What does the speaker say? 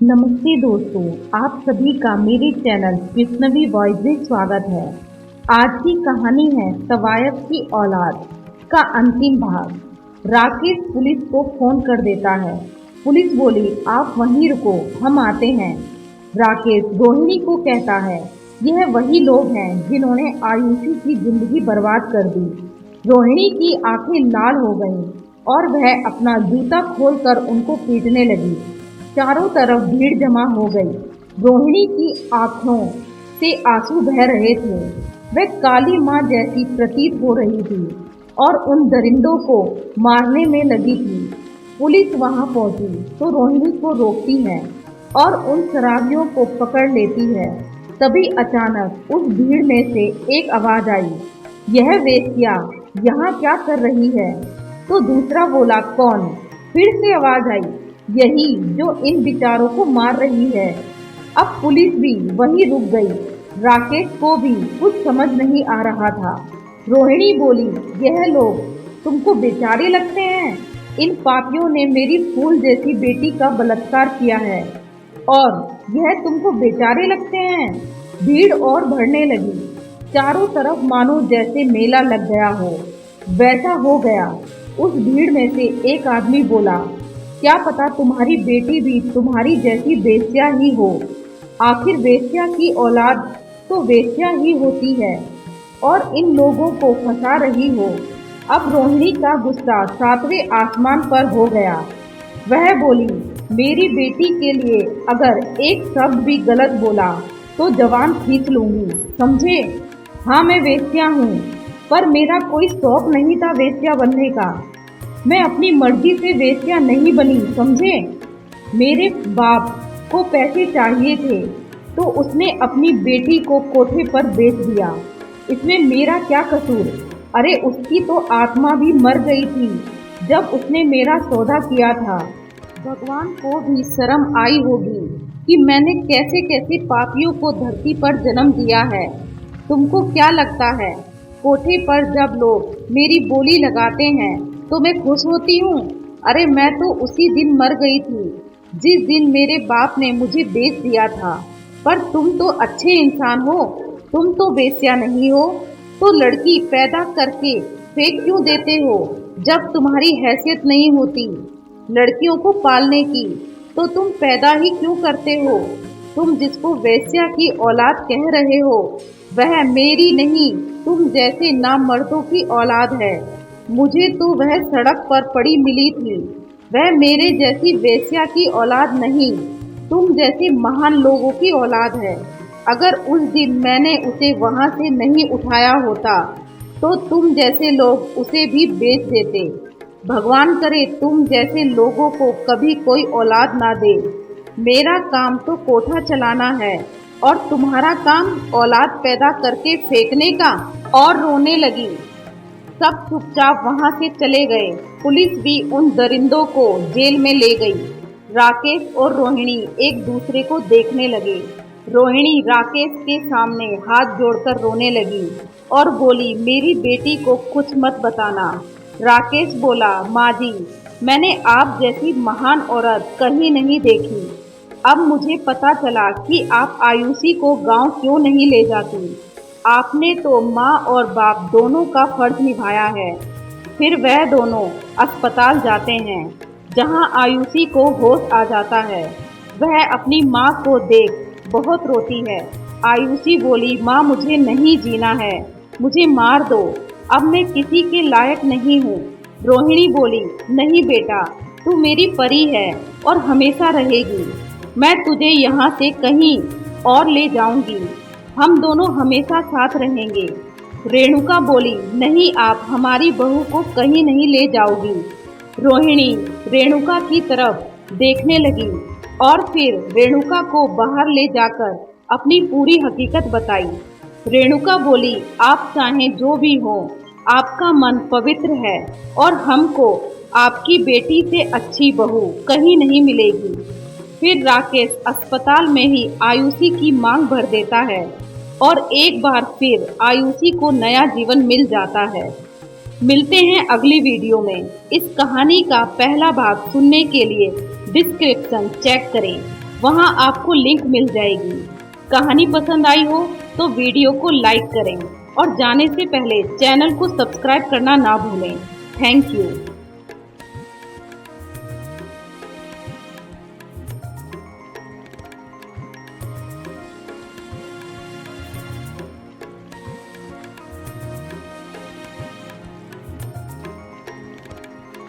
नमस्ते दोस्तों, आप सभी का मेरे चैनल कृष्णवी वॉइस में स्वागत है। आज की कहानी है तवायफ की औलाद का अंतिम भाग। राकेश पुलिस को फोन कर देता है। पुलिस बोली, आप वहीं रुको, हम आते हैं। राकेश रोहिणी को कहता है, यह वही लोग हैं जिन्होंने आयुषी की जिंदगी बर्बाद कर दी। रोहिणी की आंखें लाल हो गईं और वह अपना जूता खोलकर उनको पीटने लगी। चारों तरफ भीड़ जमा हो गई। रोहिणी की आंखों से आंसू बह रहे थे। वह काली माँ जैसी प्रतीत हो रही थी और उन दरिंदों को मारने में लगी थी। पुलिस वहां पहुंची तो रोहिणी को रोकती है और उन शराबियों को पकड़ लेती है। तभी अचानक उस भीड़ में से एक आवाज आई, यह वेश्या यहाँ क्या कर रही है? तो दूसरा बोला, कौन? फिर से आवाज आई, यही जो इन बेचारों को मार रही है। अब पुलिस भी वहीं रुक गई। राकेश को भी कुछ समझ नहीं आ रहा था। रोहिणी बोली, यह लोग तुमको बेचारे लगते हैं? इन पापियों ने मेरी फूल जैसी बेटी का बलात्कार किया है और यह तुमको बेचारे लगते हैं? भीड़ और बढ़ने लगी। चारों तरफ मानो जैसे मेला लग गया हो, वैसा हो गया। उस भीड़ में से एक आदमी बोला, क्या पता तुम्हारी बेटी भी तुम्हारी जैसी वेश्या ही हो। आखिर वेश्या की औलाद तो वेश्या ही होती है और इन लोगों को फंसा रही हो। अब रोहिणी का गुस्सा सातवें आसमान पर हो गया। वह बोली, मेरी बेटी के लिए अगर एक शब्द भी गलत बोला तो जवान खींच लूंगी, समझे? हाँ, मैं वेश्या हूँ, पर मेरा कोई शौक नहीं था वेश्या बनने का। मैं अपनी मर्जी से वेश्या नहीं बनी, समझे? मेरे बाप को पैसे चाहिए थे तो उसने अपनी बेटी को कोठे पर बेच दिया। इसमें मेरा क्या कसूर? अरे उसकी तो आत्मा भी मर गई थी जब उसने मेरा सौदा किया था। भगवान को भी शर्म आई होगी कि मैंने कैसे कैसे पापियों को धरती पर जन्म दिया है। तुमको क्या लगता है कोठे पर जब लोग मेरी बोली लगाते हैं तो मैं खुश होती हूँ? अरे मैं तो उसी दिन मर गई थी जिस दिन मेरे बाप ने मुझे बेच दिया था। पर तुम तो अच्छे इंसान हो, तुम तो वेश्या नहीं हो, तो लड़की पैदा करके फेंक क्यों देते हो? जब तुम्हारी हैसियत नहीं होती लड़कियों को पालने की तो तुम पैदा ही क्यों करते हो? तुम जिसको वेश्या की औलाद कह रहे हो वह मेरी नहीं, तुम जैसे नामर्दों की औलाद है। मुझे तो वह सड़क पर पड़ी मिली थी, वह मेरे जैसी वेश्या की औलाद नहीं, तुम जैसे महान लोगों की औलाद है। अगर उस दिन मैंने उसे वहां से नहीं उठाया होता तो तुम जैसे लोग उसे भी बेच देते। भगवान करे तुम जैसे लोगों को कभी कोई औलाद ना दे। मेरा काम तो कोठा चलाना है और तुम्हारा काम औलाद पैदा करके फेंकने का। और रोने लगी। सब चुपचाप वहां से चले गए। पुलिस भी उन दरिंदों को जेल में ले गई। राकेश और रोहिणी एक दूसरे को देखने लगे। रोहिणी राकेश के सामने हाथ जोड़कर रोने लगी और बोली, मेरी बेटी को कुछ मत बताना। राकेश बोला, माँ जी, मैंने आप जैसी महान औरत कहीं नहीं देखी। अब मुझे पता चला कि आप आयुषी को गांव क्यों नहीं ले जाती। आपने तो माँ और बाप दोनों का फर्ज निभाया है। फिर वह दोनों अस्पताल जाते हैं जहां आयुषी को होश आ जाता है। वह अपनी माँ को देख बहुत रोती है। आयुषी बोली, माँ मुझे नहीं जीना है, मुझे मार दो, अब मैं किसी के लायक नहीं हूँ। रोहिणी बोली, नहीं बेटा, तू मेरी परी है और हमेशा रहेगी। मैं तुझे यहाँ से कहीं और ले जाऊंगी, हम दोनों हमेशा साथ रहेंगे। रेणुका बोली, नहीं, आप हमारी बहू को कहीं नहीं ले जाओगी। रोहिणी रेणुका की तरफ देखने लगी और फिर रेणुका को बाहर ले जाकर अपनी पूरी हकीकत बताई। रेणुका बोली, आप चाहें जो भी हो, आपका मन पवित्र है और हमको आपकी बेटी से अच्छी बहू कहीं नहीं मिलेगी। फिर राकेश अस्पताल में ही आयुषी की मांग भर देता है और एक बार फिर आयुषी को नया जीवन मिल जाता है। मिलते हैं अगली वीडियो में। इस कहानी का पहला भाग सुनने के लिए डिस्क्रिप्शन चेक करें। वहां आपको लिंक मिल जाएगी। कहानी पसंद आई हो तो वीडियो को लाइक करें और जाने से पहले चैनल को सब्सक्राइब करना ना भूलें। Thank you.